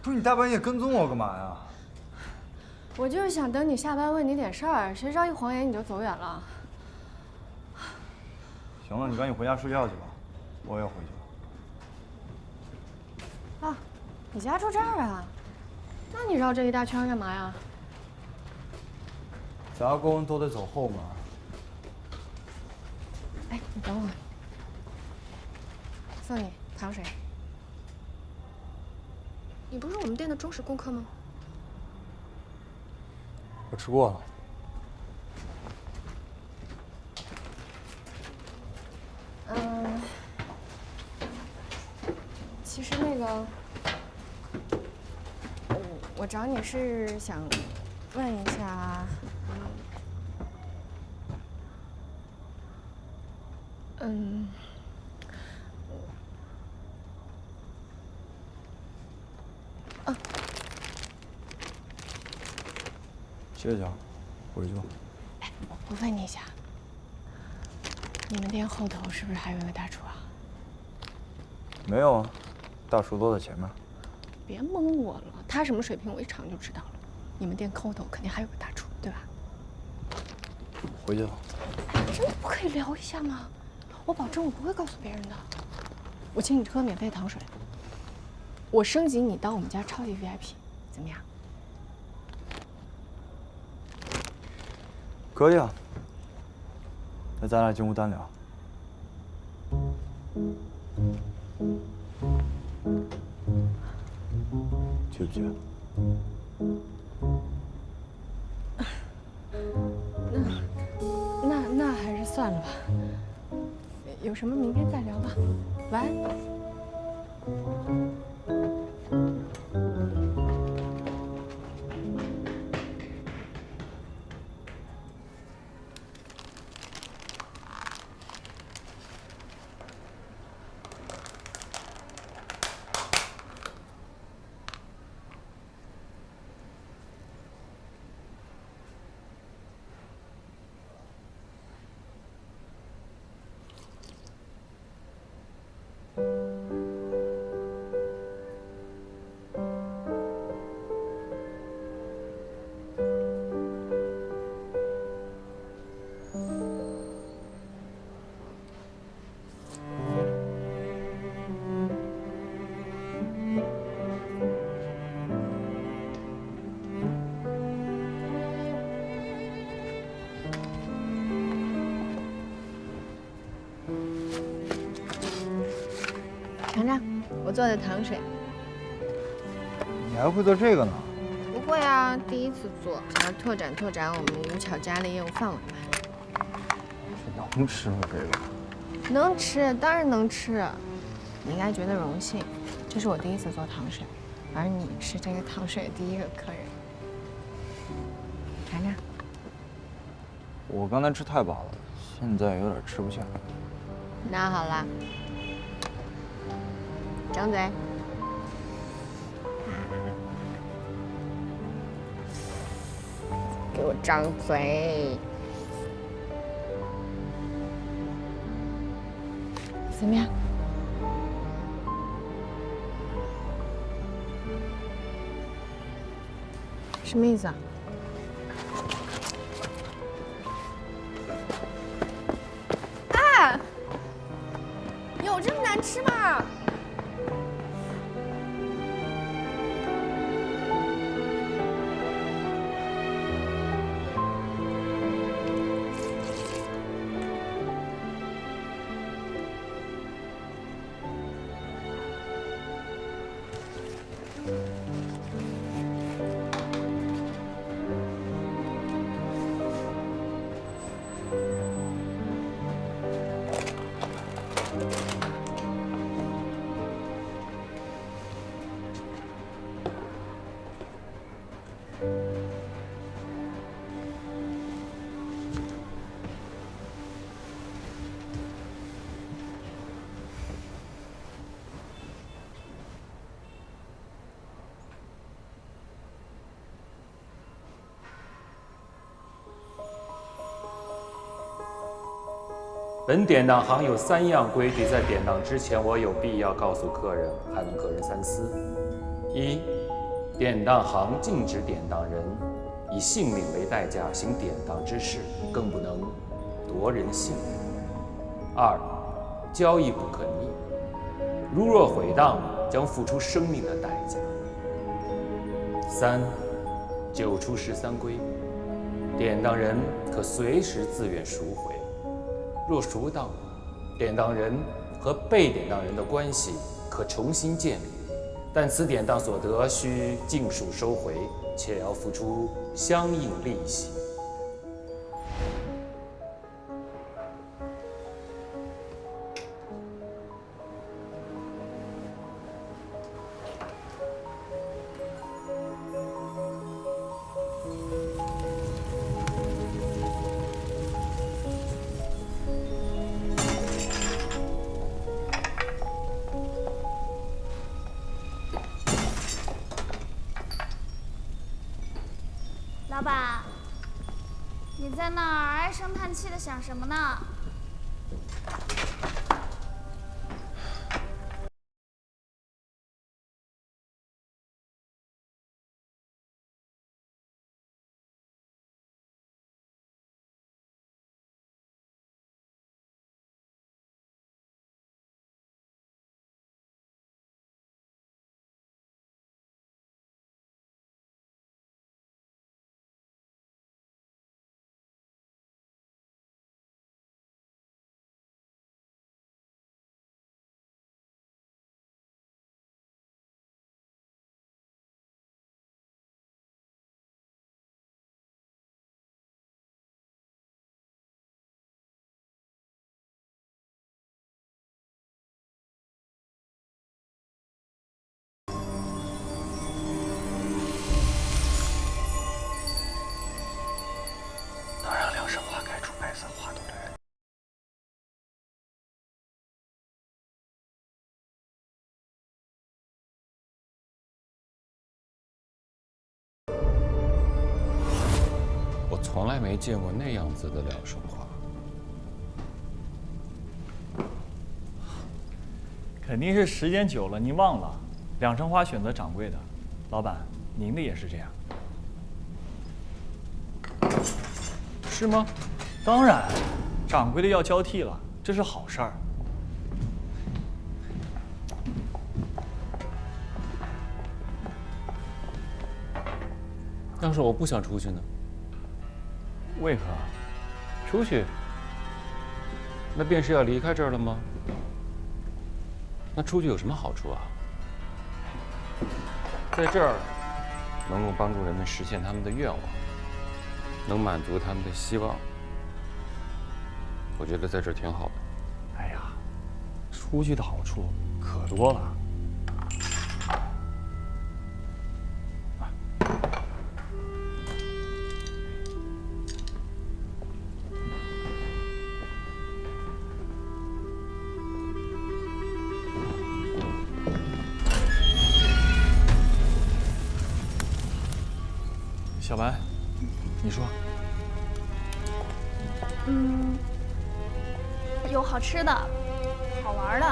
不是你大半夜跟踪我干嘛呀？我就是想等你下班问你点事儿，谁知道一晃眼你就走远了。行了，你赶紧回家睡觉去吧，我也回去了。啊，你家住这儿啊？那你绕这一大圈干嘛呀？杂工都得走后门。哎，你等会儿，送你糖水。你不是我们店的忠实顾客吗？我吃过了。其实那个，我找你是想问一下，歇歇，回去吧。哎，我问你一下，你们店后头是不是还有一个大厨啊？没有啊，大厨都在前面。别蒙我了，他什么水平我一尝就知道了。你们店后头肯定还有个大厨，对吧？回去了。哎，真的不可以聊一下吗？我保证我不会告诉别人的。我请你喝免费糖水，我升级你当我们家超级 VIP， 怎么样？可以啊。那咱俩进屋单聊。去不去？那还是算了吧。有什么明天再聊吧。晚安。尝尝我做的糖水。你还会做这个呢？不会啊，第一次做，想要拓展我们吴巧家的业务范围嘛。这能吃吗？这个？能吃，当然能吃。你应该觉得荣幸，这是我第一次做糖水，而你是这个糖水的第一个客人。尝尝。我刚才吃太饱了，现在有点吃不下。那好啦，张嘴。给我张嘴。怎么样？什么意思啊？啊！有这么难吃吗？本典当行有3样规矩，在典当之前，我有必要告诉客人，还望客人三思：一，典当行禁止典当人以性命为代价行典当之事，更不能夺人性命；二，交易不可逆，如若毁当，将付出生命的代价；三，9出13归，典当人可随时自愿赎回。若赎当，典当人和被典当人的关系可重新建立，但此典当所得需尽数收回，且要付出相应利息。老板，你在那儿唉声叹气的想什么呢？能让梁生花开出白色花朵的人。我从来没见过那样子的两生花。肯定是时间久了您忘了，两生花选择掌柜的。老板，您的也是这样。是吗？当然，掌柜的要交替了，这是好事儿。要是我不想出去呢？为何？出去？那便是要离开这儿了吗？那出去有什么好处啊？在这儿，能够帮助人们实现他们的愿望，能满足他们的希望。我觉得在这儿挺好的。哎呀，出去的好处可多了。小白，你说。有好吃的，好玩的，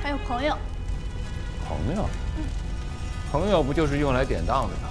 还有朋友。朋友，朋友不就是用来典当的吗？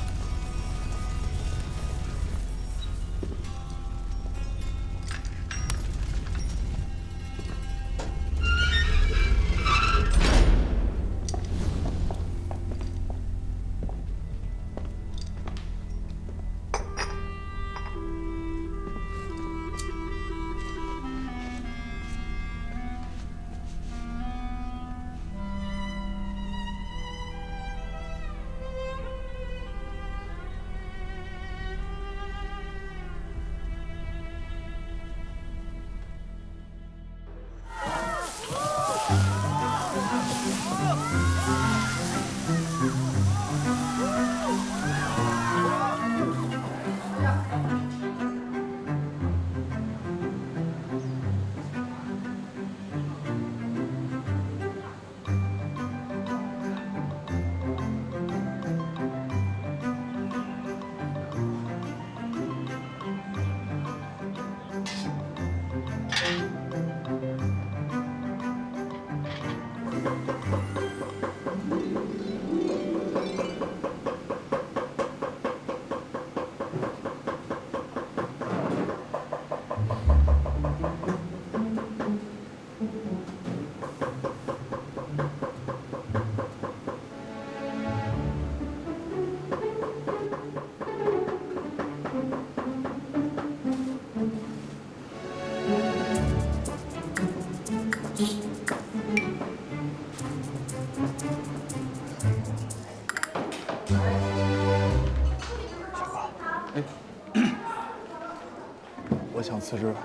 我想辞职。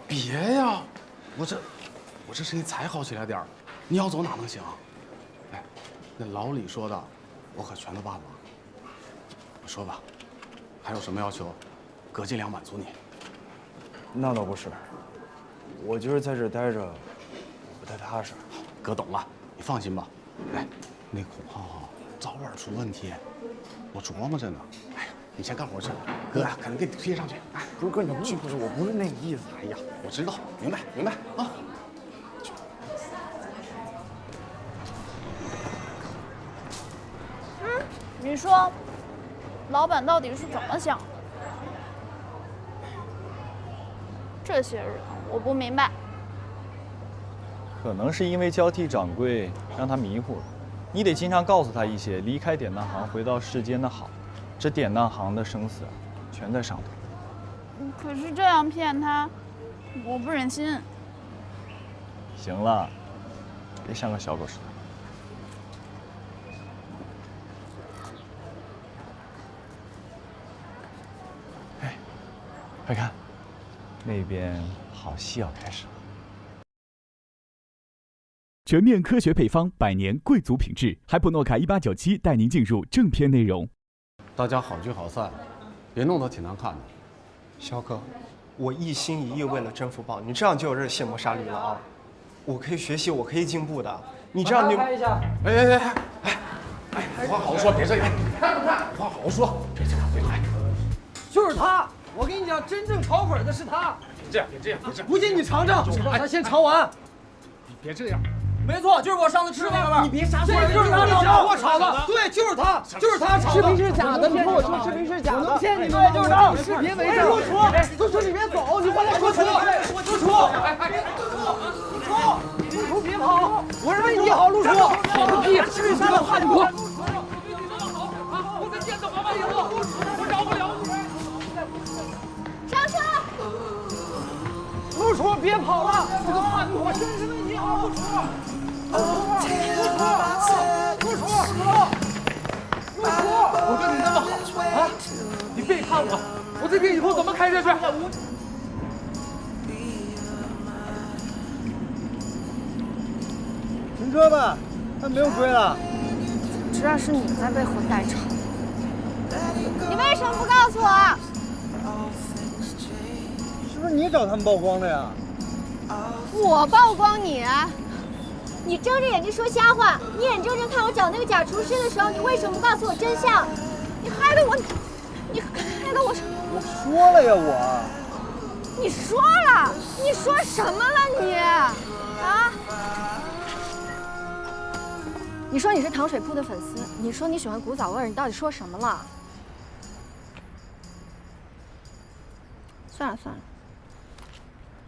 别呀，我这生意才好起来点儿，你要走哪能行？哎，那老李说的，我可全都办了。你说吧，还有什么要求，哥尽量满足你。那倒不是，我觉得在这待着不太踏实。哥懂了，你放心吧。哎，那孔浩早晚出问题，我琢磨着呢。哎呀，你先干活去，哥呀，肯定给你推上去。哎，不是哥，你不是，我不是那个意思。哎呀，我知道，明白啊。你说，老板到底是怎么想的？这些日子我不明白。可能是因为交替掌柜让他迷糊了，你得经常告诉他一些离开典当行回到世间的好，这典当行的生死全在上头。可是这样骗他，我不忍心。行了，别像个小狗似的。哎，快看，那边好戏要开始了。全面科学配方，100年贵族品质，海普诺卡1897带您进入正片内容。大家好聚好散，别弄得挺难看的。肖哥，我一心一意为了征服豹，你这样就有点卸磨杀驴了啊！我可以学习，我可以进步的。你这样拍一下。哎，话好好说，别这样。看不看？话好好说，别这样，别来。就是他，我跟你讲，真正炒粉的是他。别这样。不信你尝尝，让他先尝完。你别这样。没错，就是我上次吃的那个味儿。你别瞎说，这就是他炒的，对，就是他炒的。视频是假的，你跟我说视频是假的，我能骗你吗？就是他，视频为证。陆楚，你别走，你快来说出。陆楚，别跑！我是为你好，陆楚。跑个屁！视频删了，怕你不？我在见到妈妈以后，我饶不了你。上车！陆楚，别跑了！这个叛徒，我真是为你好，陆楚。陆楚，我对你那么好啊！你背叛我，我这边以后怎么开下去？停车吧，还没有归了。知道是你在背后代吵。你为什么不告诉我？是不是你找他们曝光的呀？我曝光你？你睁着眼睛说瞎话！你眼睁睁看我找那个假厨师的时候，你为什么不告诉我真相？你害得我，你害得我。我说了呀，我。你说了？你说什么了你？啊？你说你是糖水铺的粉丝，你说你喜欢古早味儿，你到底说什么了？算了算了，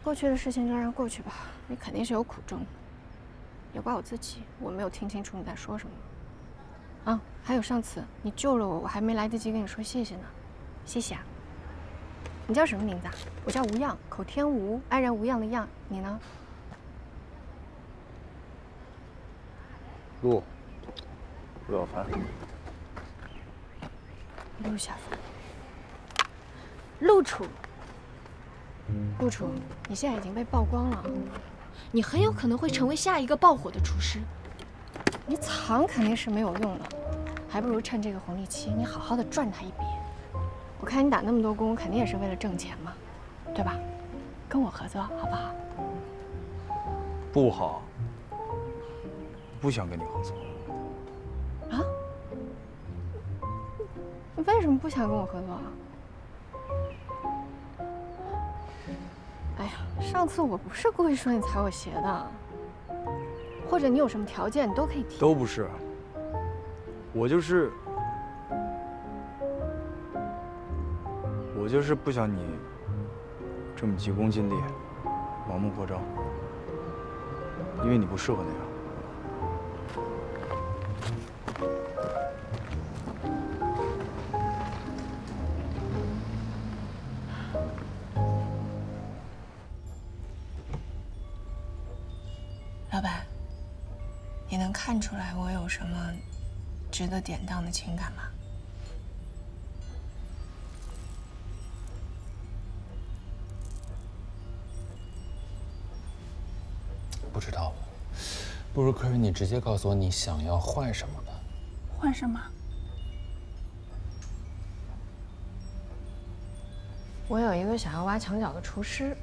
过去的事情就让过去吧。你肯定是有苦衷，也怪我自己，我没有听清楚你在说什么。啊，还有上次你救了我，我还没来得及跟你说谢谢呢，谢谢啊。你叫什么名字啊？我叫吴恙，口天吴，安然无恙的恙。你呢？陆小凡。陆小凡。陆楚。陆楚，你现在已经被曝光了，你很有可能会成为下一个爆火的厨师。你藏肯定是没有用的，还不如趁这个红利期，你好好的赚他一笔。我看你打那么多工，肯定也是为了挣钱嘛，对吧？跟我合作好不好？不好，不想跟你合作。啊？你为什么不想跟我合作啊？哎呀，上次我不是故意说你踩我鞋的，或者你有什么条件，你都可以提。都不是，我就是不想你这么急功近利、盲目扩张，因为你不适合那样。老板，你能看出来我有什么值得典当的情感吗？不知道，不如客人你直接告诉我你想要换什么吧。换什么？我有一个想要挖墙脚的厨师，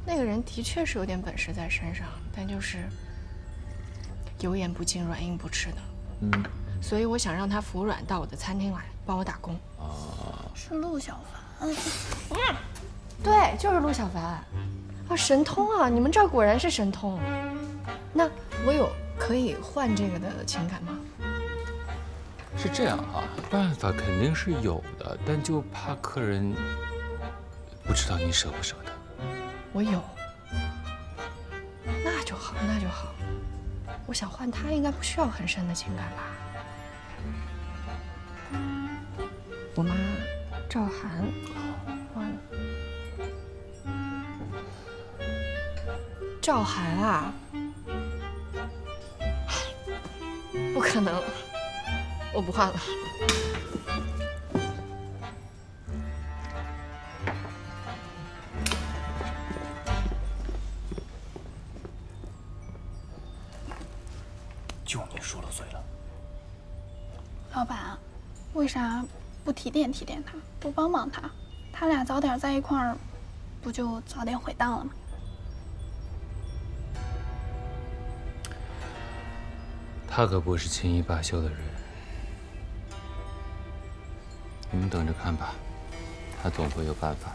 那个人的确是有点本事在身上，但就是油盐不进、软硬不吃的。所以我想让他服软到我的餐厅来帮我打工。是陆小凡。对，就是陆小凡。啊，神通啊！你们这儿果然是神通。那我有可以换这个的情感吗？是这样啊，办法肯定是有的，但就怕客人不知道你舍不舍得。我有。那就好，那就好。我想换他，应该不需要很深的情感吧？我妈赵涵换赵涵啊？不可能，我不换了。就你说了算了。老板，为啥不提点提点他，不帮帮他？他俩早点在一块儿，不就早点回档了吗？他可不是轻易罢休的人，你们等着看吧，他总会有办法。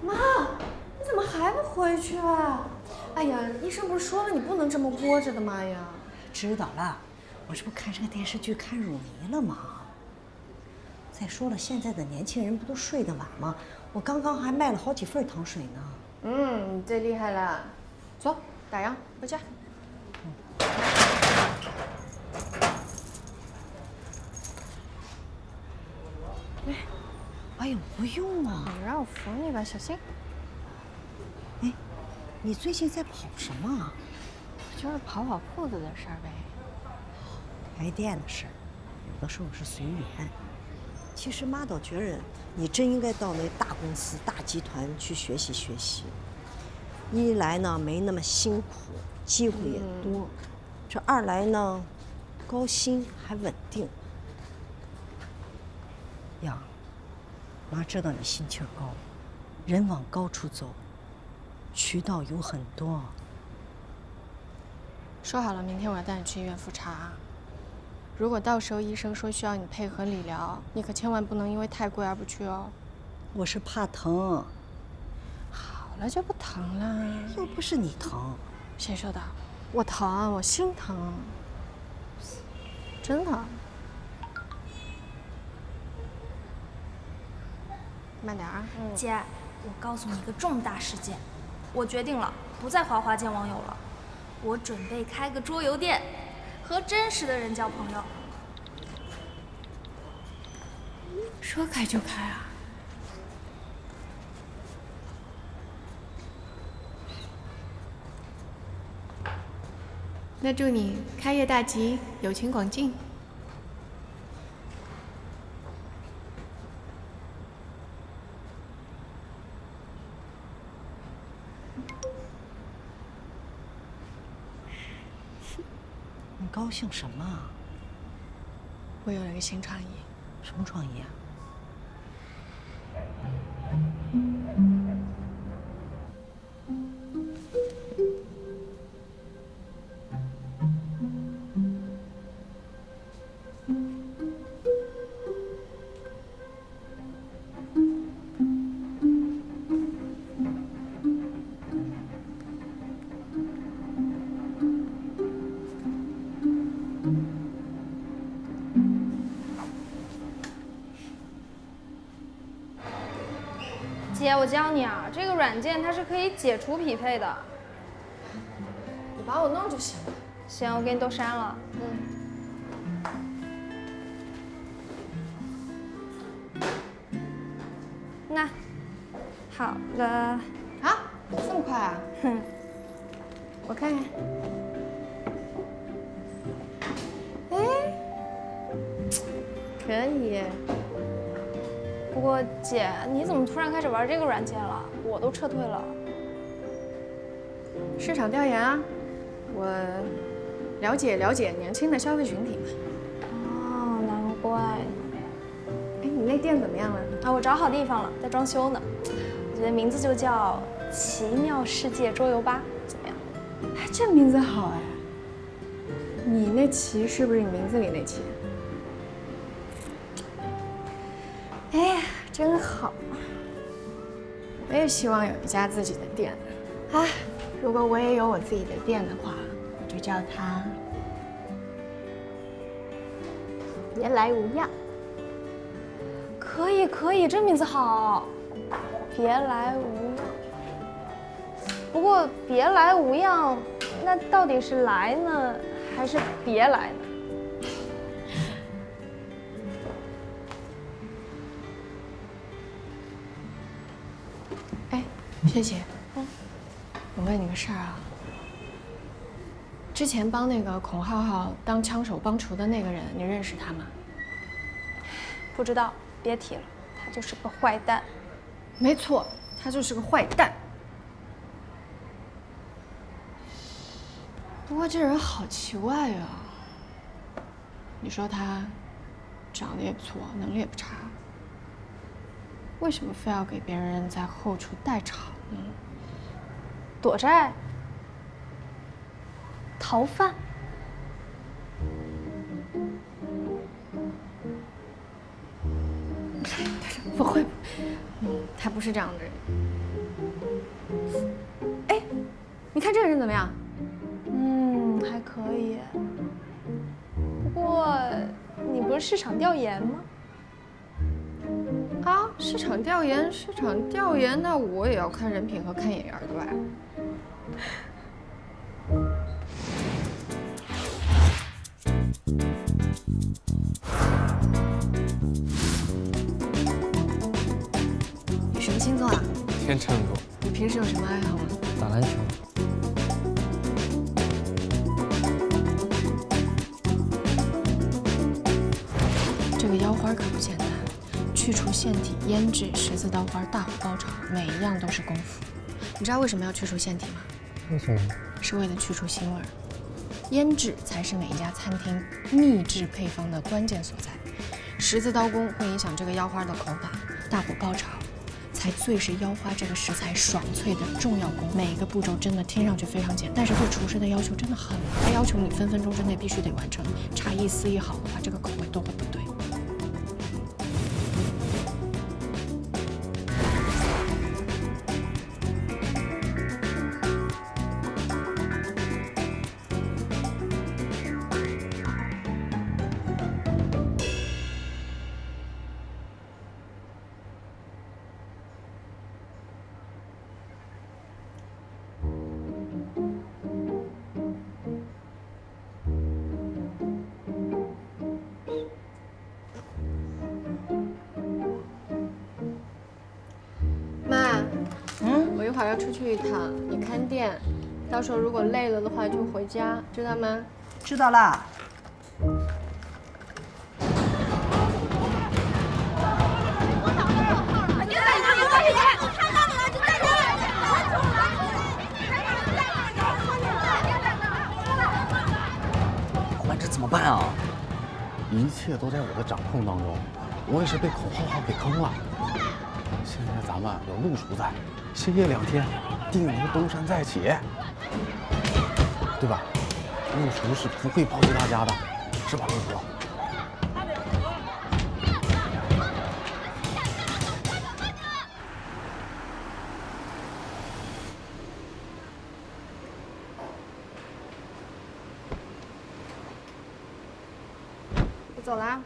妈，你怎么还不回去啊？哎呀，医生不是说了你不能这么窝着的吗呀？知道了，我这不看这个电视剧看入迷了吗？再说了，现在的年轻人不都睡得晚吗？我刚刚还卖了好几份糖水呢。你最厉害了，走，打烊回家。哎呦，不用啊，你让我扶你吧，小心。你最近在跑什么啊？就是跑铺子的事儿呗。开店的事儿，有的时候是随缘。其实妈倒觉着你真应该到那大公司、大集团去学习学习。一来呢没那么辛苦，机会也多；这二来呢，高薪还稳定。呀，妈知道你心气儿高，人往高处走，渠道有很多。说好了，明天我要带你去医院复查。如果到时候医生说需要你配合理疗，你可千万不能因为太贵而不去哦。我是怕疼。好了就不疼了。又不是你疼。谁说的？我疼，我心疼。真的。慢点啊。姐，我告诉你一个重大事件，我决定了，不再花花见网友了，我准备开个桌游店。和真实的人交朋友，说开就开啊！那祝你开业大吉，友情广进。你高兴什么啊？我有了个新创意。什么创意啊？姐，我教你啊，这个软件它是可以解除匹配的。你帮我弄就行了。行，我给你都删了。那，好了。啊，这么快啊？哼，我看看。哎，可以。不过姐，你怎么突然开始玩这个软件了？我都撤退了。市场调研啊，我了解年轻的消费群体嘛。哦，难怪。哎，你那店怎么样了？啊，我找好地方了，在装修呢。我觉得名字就叫“奇妙世界桌游吧”，怎么样？哎，这名字好哎。你那“奇”是不是你名字里那“奇”？哎呀，真好！我也希望有一家自己的店。哎，如果我也有我自己的店的话，我就叫它“别来无恙”。可以，这名字好。别来无恙。不过别来无恙，那到底是来呢，还是别来呢？萱姐，我问你个事儿啊。之前帮那个孔浩浩当枪手帮厨的那个人，你认识他吗？不知道，别提了，他就是个坏蛋。没错，他就是个坏蛋。不过这人好奇怪啊。你说他长得也不错，能力也不差，为什么非要给别人在后厨代炒呢？躲债？逃犯？不会，他不是这样的人。哎，你看这个人怎么样？还可以。不过，你不是市场调研吗？啊，市场调研，那我也要看人品和看眼缘，对吧？你什么什么星座啊？天秤座。你平时有什么爱好吗？打篮球。这个腰花可不简单，去除腺体、腌制、十字刀花、大火高潮，每一样都是功夫。你知道为什么要去除腺体吗？为什么？是为了去除腥味儿。腌制才是每一家餐厅秘制配方的关键所在。十字刀工会影响这个腰花的口感，大火高潮才最是腰花这个食材爽脆的重要工。每一个步骤真的听上去非常简单，但是对厨师的要求真的很高，他要求你分分钟之内必须得完成，差一丝一毫的话，这个口味都会不对。我一会儿要出去一趟，你看店，到时候如果累了的话就回家，知道吗？知道啦。老板，这怎么办啊？一切都在我的掌控当中，我也是被口号号给坑了。现在咱们有陆叔在，歇业2天，定能东山再起，对吧？陆叔是不会抛弃大家的，是吧，陆叔？我走啦。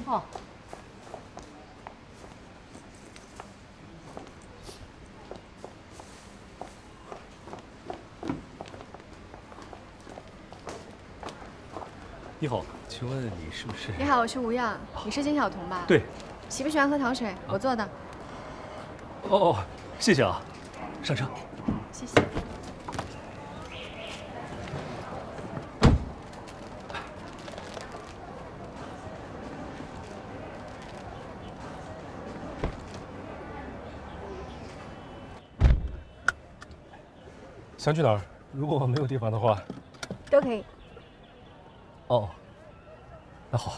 哦。你好，请问你是不是？你好，我是吴漾，你是金晓彤吧？对。喜不喜欢喝糖水？我做的。哦，谢谢啊，上车。谢谢。想去哪儿？如果没有地方的话，都可以。哦，那好。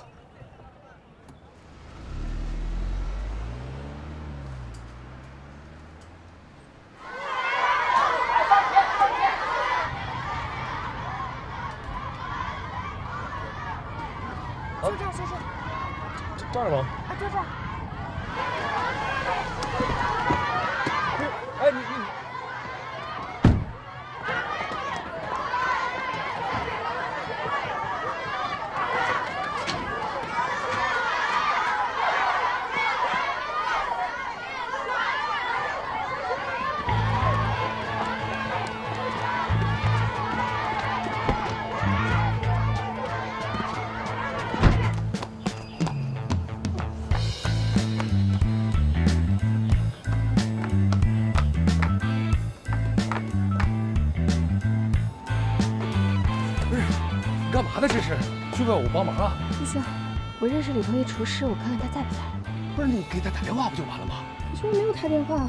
就这儿，先生。这儿吗？啊，就这儿。哎，你。干嘛呢？这是需不要我帮忙啊？不需要，我认识里头一厨师，我看看他在不在。不是你给他打电话不就完了吗？可是我没有他电话。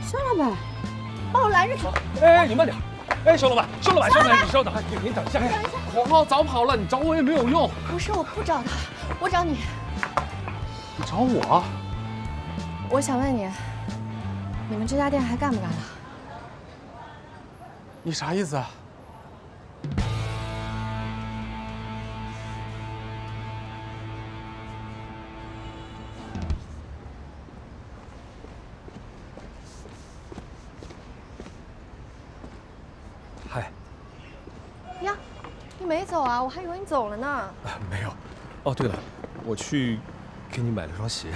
肖老板，把我拦着他！哎，你慢点！哎，肖老板，肖老板，你稍等，你等一下。等一下，口号早跑了，你找我也没有用。不是，我不找他，我找你。你找我？我想问你，你们这家店还干不干了？你啥意思啊？嗨。呀，你没走啊？我还以为你走了呢。没有。哦，对了，我去给你买了双鞋。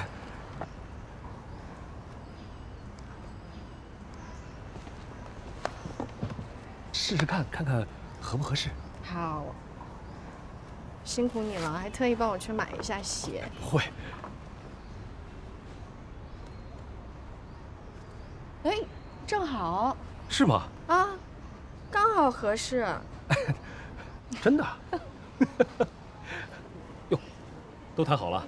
试试看，看看合不合适。好，辛苦你了，还特意帮我去买一下鞋。不会。哎，正好是吗？啊，刚好合适。真的？哟，都谈好了？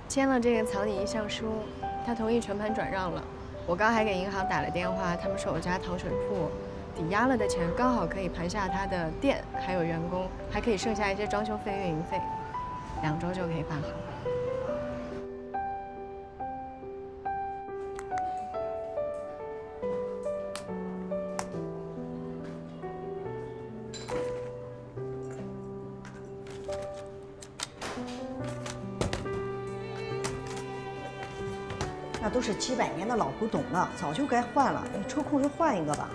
签了这个草拟意向书，他同意全盘转让了。我刚还给银行打了电话，他们说我家糖水铺抵押了的钱刚好可以盘下他的店，还有员工，还可以剩下一些装修费、运营费，2周就可以办好。那都是几百年的老古董了，早就该换了。你抽空就换一个吧。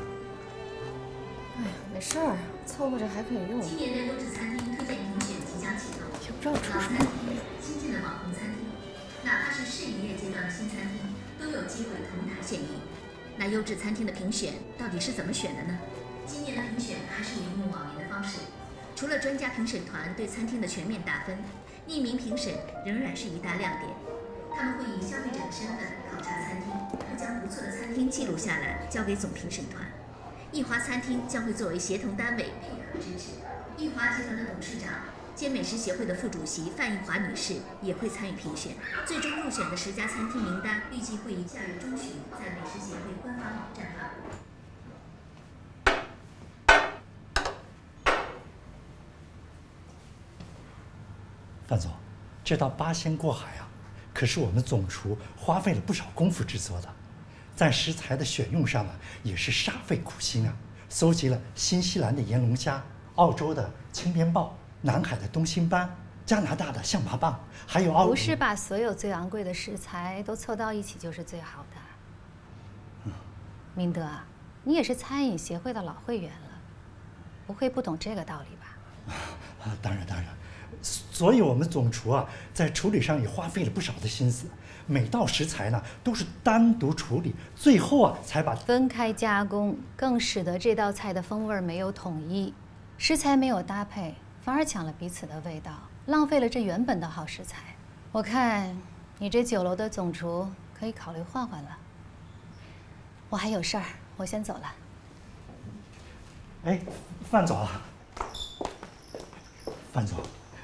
哎呀，没事儿，凑合着还可以用。今年的优质餐厅推荐评选即将启动，也不知道出什么毛病。新进的网红餐厅，哪怕是试营业阶段的新餐厅，都有机会同台献艺。那优质餐厅的评选到底是怎么选的呢？今年的评选还是沿用往年的方式，除了专家评审团对餐厅的全面打分，匿名评审仍然是一大亮点。他们会以消费者的身份考察餐厅，会将不错的餐厅记录下来，交给总评审团。益华餐厅将会作为协同单位配合支持。益华集团的董事长兼美食协会的副主席范益华女士也会参与评选。最终入选的10家餐厅名单预计会于下月中旬在美食协会官方网站发布。范总，这道八仙过海啊，可是我们总厨花费了不少功夫制作的，在食材的选用上啊，也是煞费苦心啊，搜集了新西兰的岩龙虾、澳洲的青边鲍、南海的东星斑、加拿大的象拔蚌，还有不是把所有最昂贵的食材都凑到一起就是最好的。明德啊，你也是餐饮协会的老会员了，不会不懂这个道理吧？当然。所以我们总厨啊，在处理上也花费了不少的心思，每道食材呢都是单独处理，最后啊才把分开加工，更使得这道菜的风味没有统一，食材没有搭配，反而抢了彼此的味道，浪费了这原本的好食材。我看你这酒楼的总厨可以考虑换换了。我还有事儿，我先走了。哎，范总啊，范总。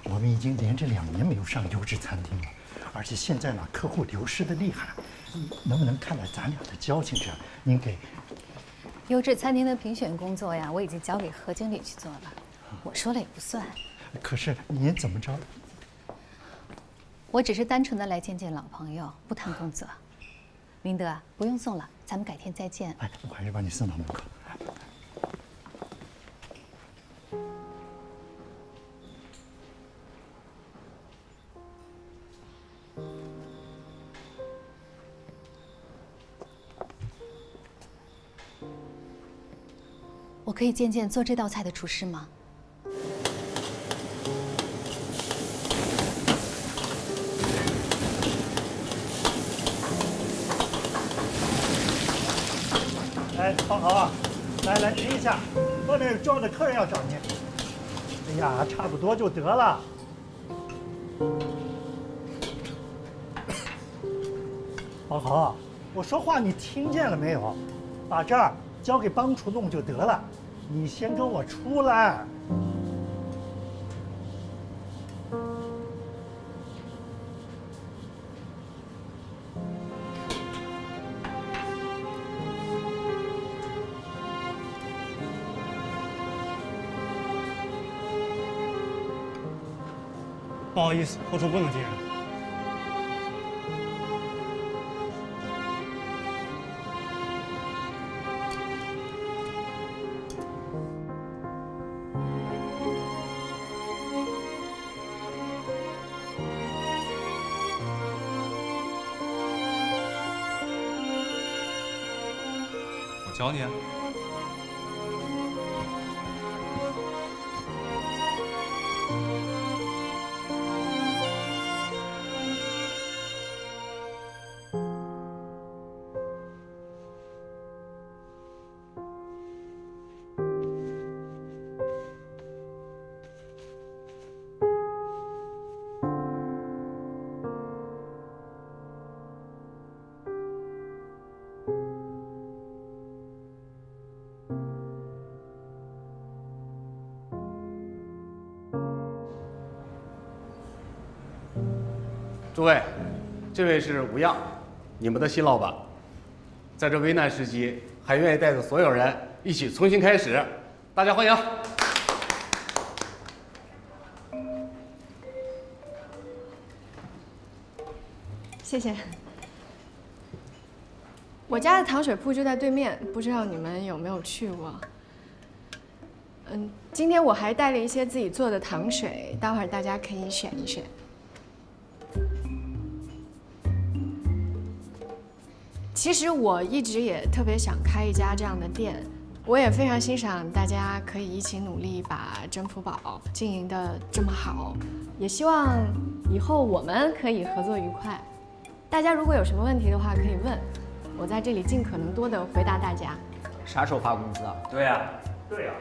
我们已经连着2年没有上优质餐厅了，而且现在呢，客户流失的厉害，能不能看在咱俩的交情上，您给优质餐厅的评选工作呀，我已经交给何经理去做了，我说了也不算。可是您怎么着？我只是单纯的来见见老朋友，不谈工作。明德，不用送了，咱们改天再见。哎，我还是把你送到门口。我可以见见做这道菜的厨师吗？哎，方豪啊，来停一下，外面有重要的客人要找您。哎呀，差不多就得了。方豪，我说话你听见了没有？把这儿交给帮厨弄就得了，你先跟我出来。不好意思，后厨不能进人。我教你啊。诸位，这位是吴漾，你们的新老板，在这危难时期还愿意带着所有人一起重新开始，大家欢迎。谢谢。我家的糖水铺就在对面，不知道你们有没有去过？今天我还带了一些自己做的糖水，待会儿大家可以选一选。其实我一直也特别想开一家这样的店，我也非常欣赏大家可以一起努力把真福宝经营得这么好，也希望以后我们可以合作愉快。大家如果有什么问题的话，可以问，我在这里尽可能多的回答大家。啥时候发工资啊？对呀，对呀。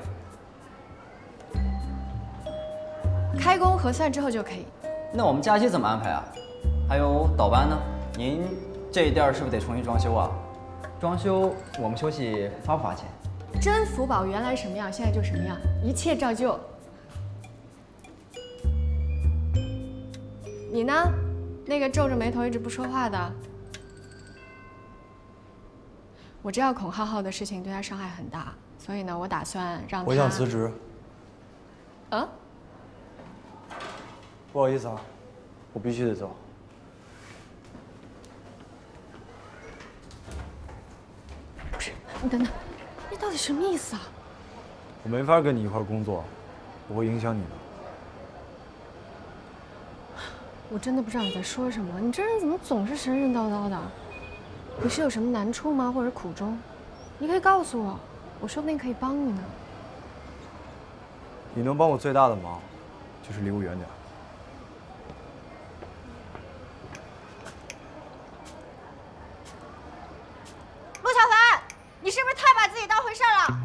开工核算之后就可以。那我们假期怎么安排啊？还有倒班呢？您这店是不是得重新装修啊？装修我们休息发不发钱？真福宝原来什么样，现在就什么样，一切照旧。你呢？那个皱着眉头一直不说话的，我知道孔浩浩的事情对他伤害很大，所以呢，我打算让他。我想辞职。啊？不好意思啊，我必须得走。不是，你等等，你到底什么意思啊？我没法跟你一块工作，我会影响你的。我真的不知道你在说什么，你这人怎么总是神神叨叨的？你是有什么难处吗，或者苦衷？你可以告诉我，我说不定可以帮你呢。你能帮我最大的忙，就是离我远点。陆小凡，你是不是太把自己当回事了？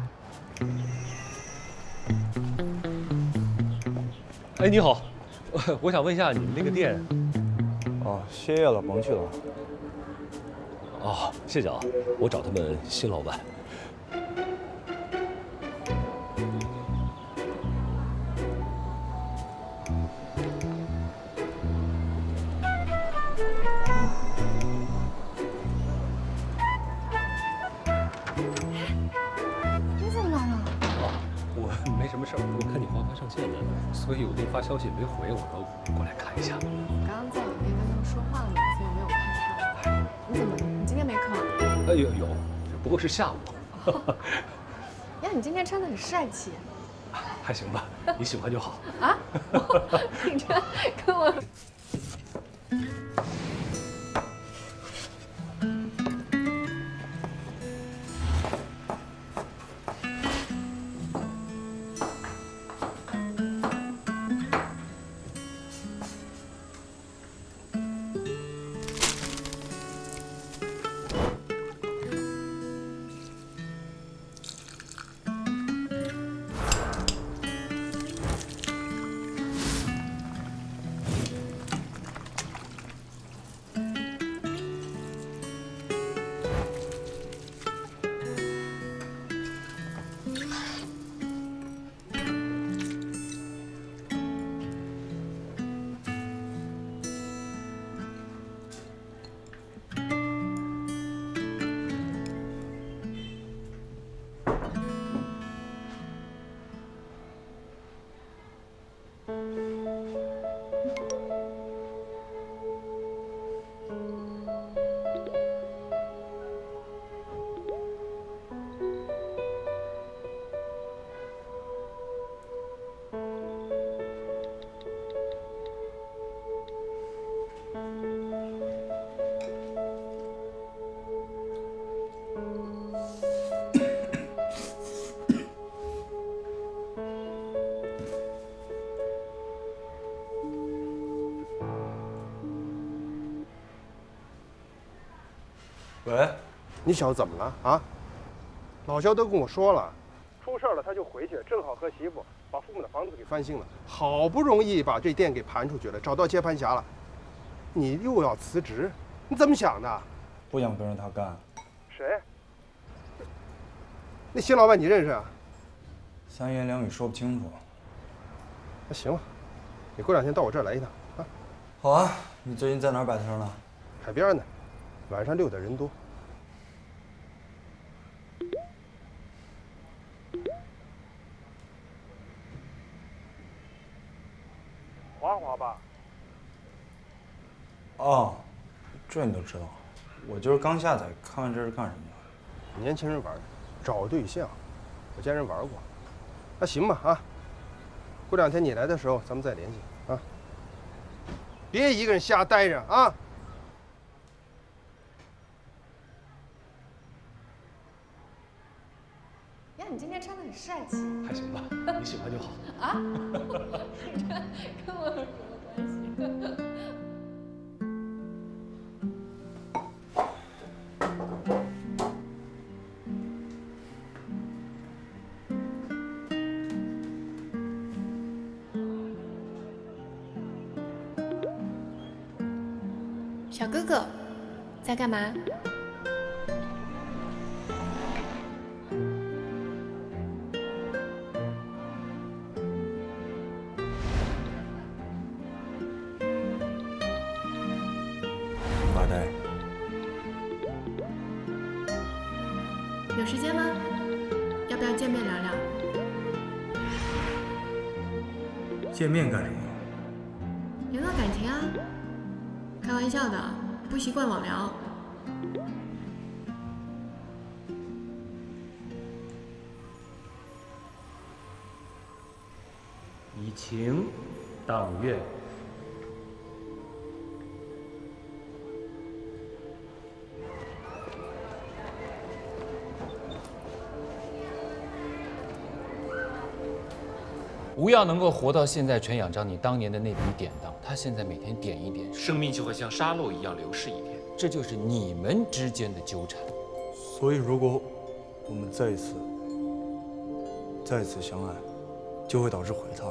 哎，你好，我想问一下你们那个店。哦，歇业了，甭去了。哦，谢谢啊，我找他们新老板。你怎么来了？哦，我没什么事儿，我看你黄花上线的，所以我给你发消息没回，我说过来看一下。我刚刚在里面跟他们说话呢，所以没有看上。你怎么了？你今天没课？有，不过是下午。呀，你今天穿得很帅气。还行吧，你喜欢就好。啊？你这跟我。喂，你小子怎么了啊？老肖都跟我说了，出事了他就回去，正好和媳妇把父母的房子给翻新了，好不容易把这店给盘出去了，找到接盘侠了，你又要辞职，你怎么想的？不想跟着他干。谁？那新老板你认识啊？三言两语说不清楚。那行了，你过2天到我这儿来一趟啊。好啊，你最近在哪儿摆摊呢？海边呢，晚上6点人多。滑滑吧。哦，这你都知道。我今儿刚下载，看看这是干什么的。年轻人玩的，找对象。我见人玩过。那行吧啊，过2天你来的时候，咱们再联系啊。别一个人瞎待着啊！呀，你今天穿的很帅气。还行吧，你喜欢就好。啊？跟我有什么关系？小哥哥，在干嘛？发呆。有时间吗？要不要见面聊聊？见面干什么？联络感情啊。开玩笑的，不习惯网聊。以情当愿。吴耀能够活到现在，全仰仗你当年的那笔典当。他现在每天点一点，生命就会像沙漏一样流逝一天。这就是你们之间的纠缠。所以，如果我们再一次相爱，就会导致毁他。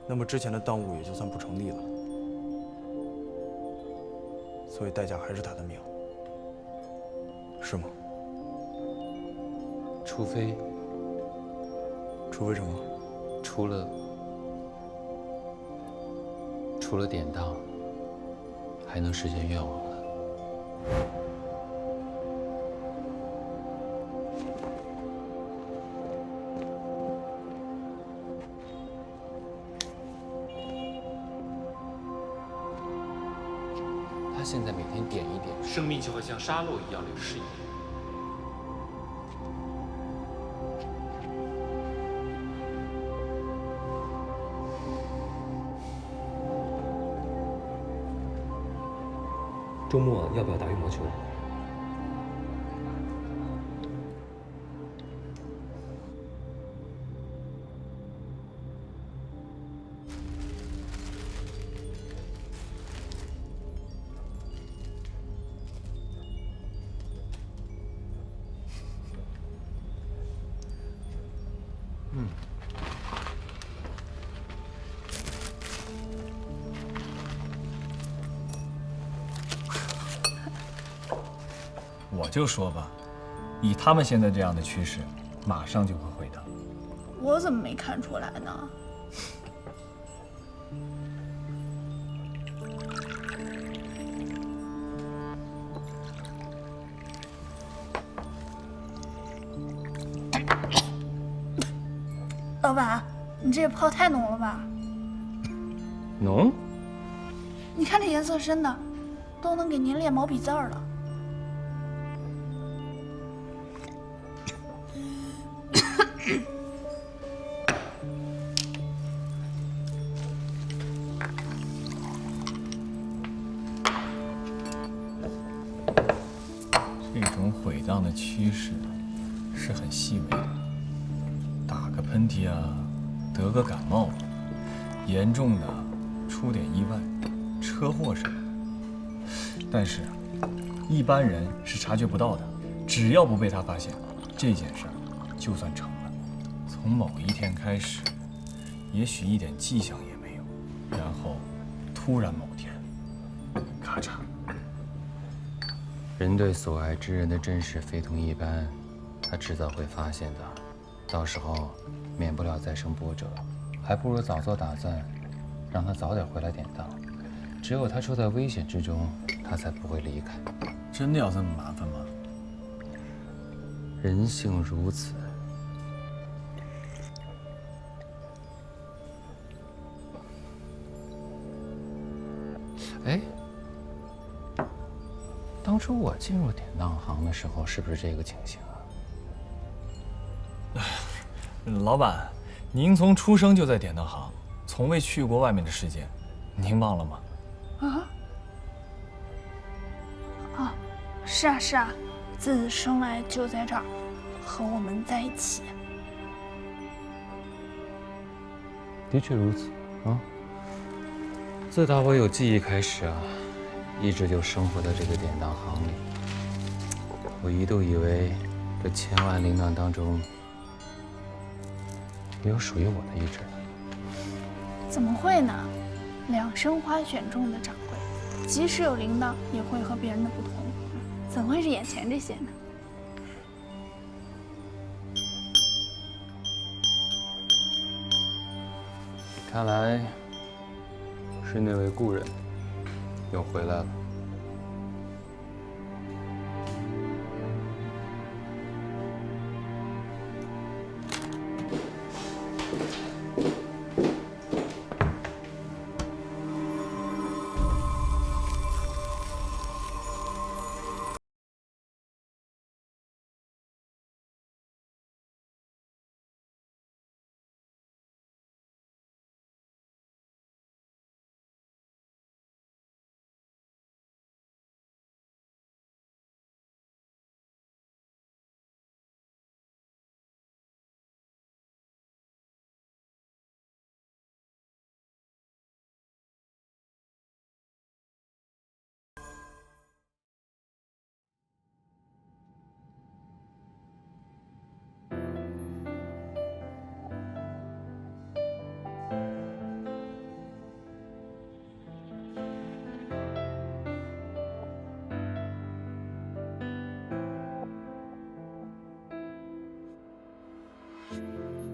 那么之前的当务也就算不成立了。所以代价还是他的命，是吗？除非什么？除了典当，还能实现愿望了。他现在每天点一点，生命就会像沙漏一样流逝一天。周末要不要打羽毛球？我就说吧，以他们现在这样的趋势，马上就会毁的。我怎么没看出来呢？老板，你这泡太浓了吧？浓？你看这颜色深的，都能给您练毛笔字儿了。这种毁当的趋势是很细微的，打个喷嚏啊，得个感冒，严重的出点意外，车祸什么的。但是一般人是察觉不到的，只要不被他发现，这件事儿就算成了。从某一天开始，也许一点迹象也没有，然后突然某天，咔嚓。人对所爱之人的真实非同一般，他迟早会发现的，到时候免不了再生波折，还不如早做打算，让他早点回来典当，只有他处在危险之中，他才不会离开。真的要这么麻烦吗？人性如此。哎，当初我进入典当行的时候，是不是这个情形啊？老板，您从出生就在典当行，从未去过外面的世界，您忘了吗？啊，是啊是啊，自生来就在这儿，和我们在一起。的确如此啊。自打我有记忆开始啊，一直就生活在这个典当行里。我一度以为这千万铃铛当中也有属于我的一只呢。怎么会呢？两生花选中的掌柜，即使有铃铛，也会和别人的不同，怎会是眼前这些呢？看来是那位故人又回来了。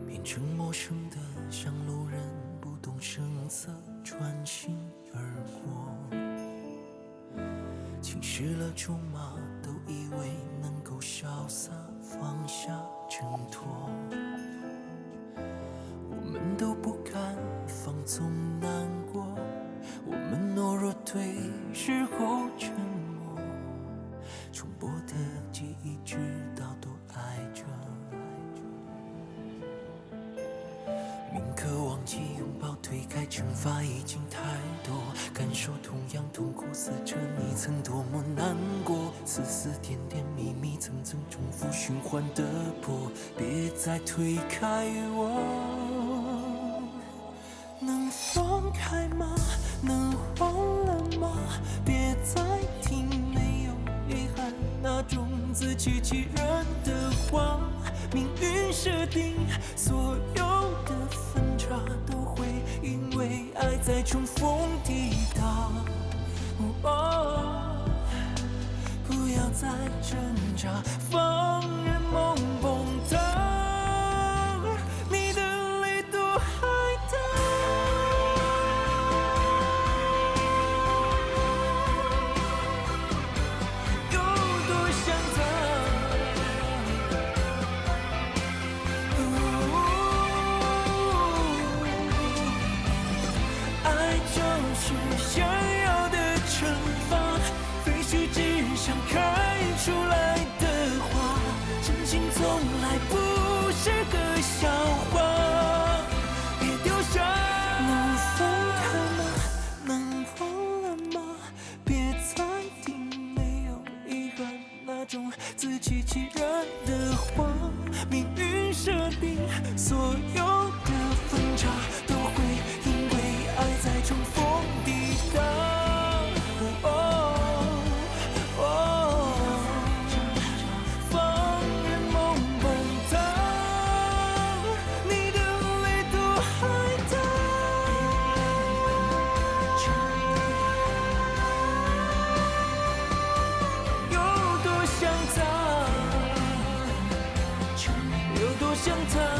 变成陌生的，像路人不动声色穿行而过，侵蚀了筹码，都以为能够潇洒放下挣脱，我们都不敢放纵难过，我们懦弱对日后沉默，重播的记忆直到都爱着，铭刻忘记拥抱推开惩罚已经太多，感受同样痛苦，撕着你曾多么难过，丝丝点点密密层层重复循环的破，别再推开我，能放开吗？能忘了吗？别再听没有遗憾那种自欺欺人的话，命运设定所有的分岔都会因为爱在重逢抵达，不要再挣扎，放任梦崩塌，你的泪多海大，有多想他，爱就是想要的惩罚，非虚只想看出来的话，真心从来不是个笑话，别丢下。能放开吗？能忘了吗？别再听没有遗憾那种自欺欺人的话，命运设定所有的分岔都会因为爱在重逢抵达，放任梦崩塌，你的泪多海大，有多想他，有多想他。